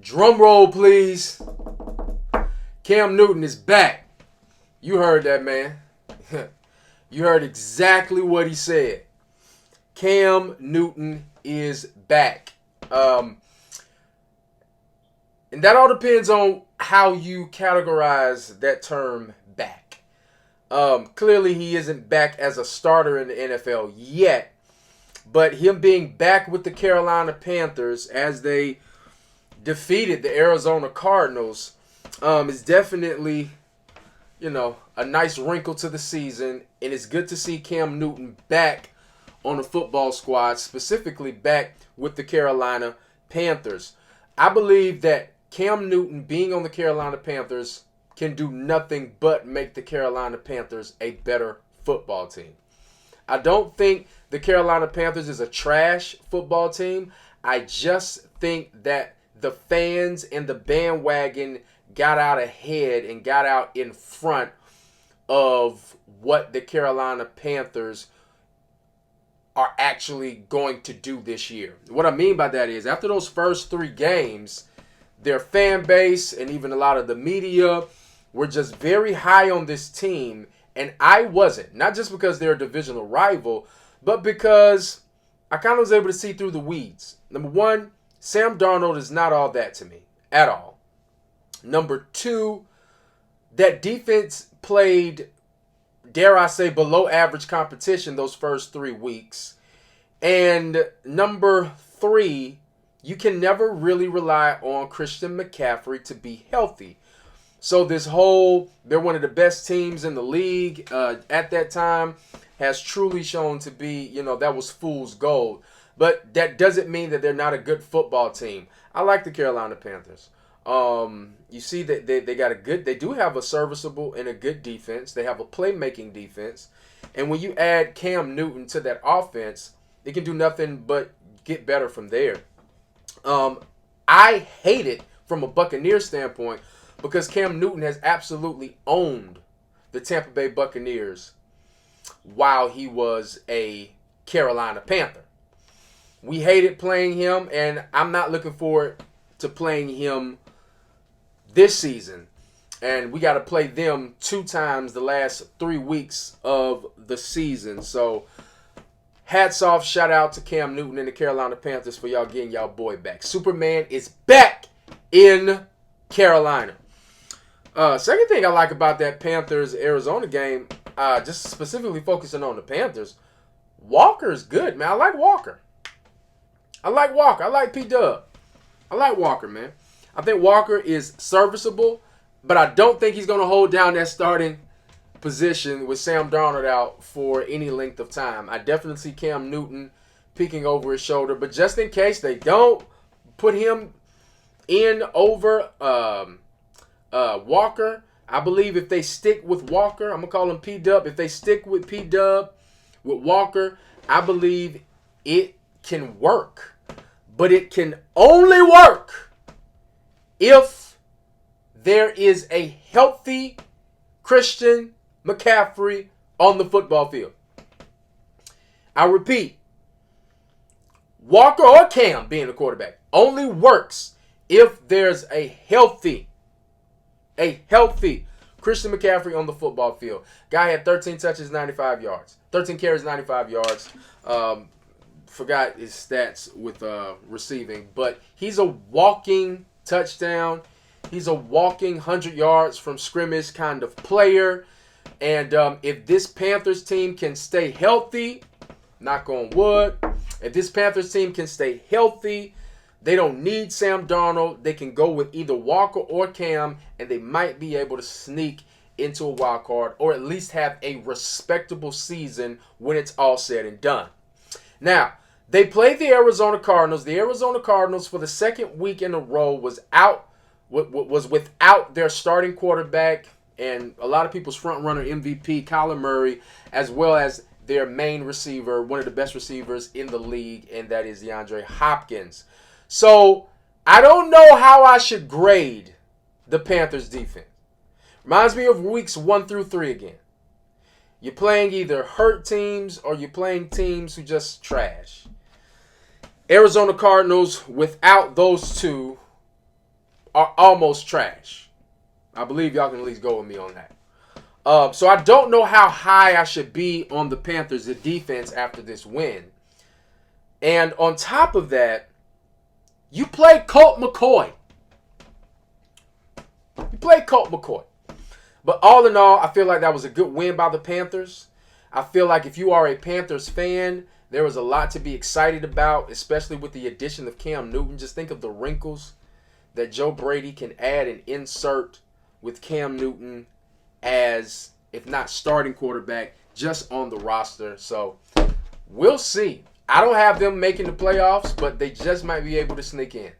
Drum roll, please. Cam Newton is back. You heard that, man. You heard exactly what he said. Cam Newton is back. And that all depends on how you categorize that term back. Clearly, he isn't back as a starter in the NFL yet. But him being back with the Carolina Panthers as they defeated the Arizona Cardinals is definitely, a nice wrinkle to the season. And it's good to see Cam Newton back on the football squad, specifically back with the Carolina Panthers. I believe that Cam Newton being on the Carolina Panthers can do nothing but make the Carolina Panthers a better football team. I don't think the Carolina Panthers is a trash football team. I just think that the fans and the bandwagon got out ahead and got out in front of what the Carolina Panthers are actually going to do this year. What I mean by that is after those first 3 games, their fan base and even a lot of the media were just very high on this team. And I wasn't. Not just because they're a divisional rival, but because I kind of was able to see through the weeds. Number one, Sam Darnold is not all that to me at all. Number two, that defense played, dare I say, below average competition those first 3 weeks. And number three, you can never really rely on Christian McCaffrey to be healthy. So this whole, they're one of the best teams in the league at that time has truly shown to be, that was fool's gold. But that doesn't mean that they're not a good football team. I like the Carolina Panthers. You see that they do have a serviceable and a good defense. They have a playmaking defense. And when you add Cam Newton to that offense, it can do nothing but get better from there. I hate it from a Buccaneers standpoint because Cam Newton has absolutely owned the Tampa Bay Buccaneers while he was a Carolina Panther. We hated playing him, and I'm not looking forward to playing him this season. And we got to play them 2 times the last 3 weeks of the season. So hats off, shout out to Cam Newton and the Carolina Panthers for y'all getting y'all boy back. Superman is back in Carolina. Second thing I like about that Panthers-Arizona game, just specifically focusing on the Panthers, Walker's good, man. I like Walker. I like P-Dub. I like Walker, man. I think Walker is serviceable, but I don't think he's going to hold down that starting position with Sam Darnold out for any length of time. I definitely see Cam Newton peeking over his shoulder, but just in case they don't put him in over Walker, I believe if they stick with Walker, I'm going to call him P-Dub. If they stick with P-Dub, with Walker, I believe it can work. But it can only work if there is a healthy Christian McCaffrey on the football field. I repeat, Walker or Cam being the quarterback only works if there's a healthy Christian McCaffrey on the football field. Guy had 13 touches, 95 yards. 13 carries, 95 yards. Forgot his stats with receiving, but he's a walking touchdown. He's a walking 100 yards from scrimmage kind of player. And if this Panthers team can stay healthy, knock on wood, if this Panthers team can stay healthy, they don't need Sam Darnold. They can go with either Walker or Cam, and they might be able to sneak into a wild card or at least have a respectable season when it's all said and done. Now, they played the Arizona Cardinals. The Arizona Cardinals, for the second week in a row, was without their starting quarterback and a lot of people's front-runner MVP, Kyler Murray, as well as their main receiver, one of the best receivers in the league, and that is DeAndre Hopkins. So, I don't know how I should grade the Panthers' defense. Reminds me of weeks 1 through 3 again. You're playing either hurt teams or you're playing teams who just trash. Arizona Cardinals, without those two, are almost trash. I believe y'all can at least go with me on that. So I don't know how high I should be on the Panthers' defense after this win. And on top of that, you play Colt McCoy. But all in all, I feel like that was a good win by the Panthers. I feel like if you are a Panthers fan, there was a lot to be excited about, especially with the addition of Cam Newton. Just think of the wrinkles that Joe Brady can add and insert with Cam Newton as, if not starting quarterback, just on the roster. So we'll see. I don't have them making the playoffs, but they just might be able to sneak in.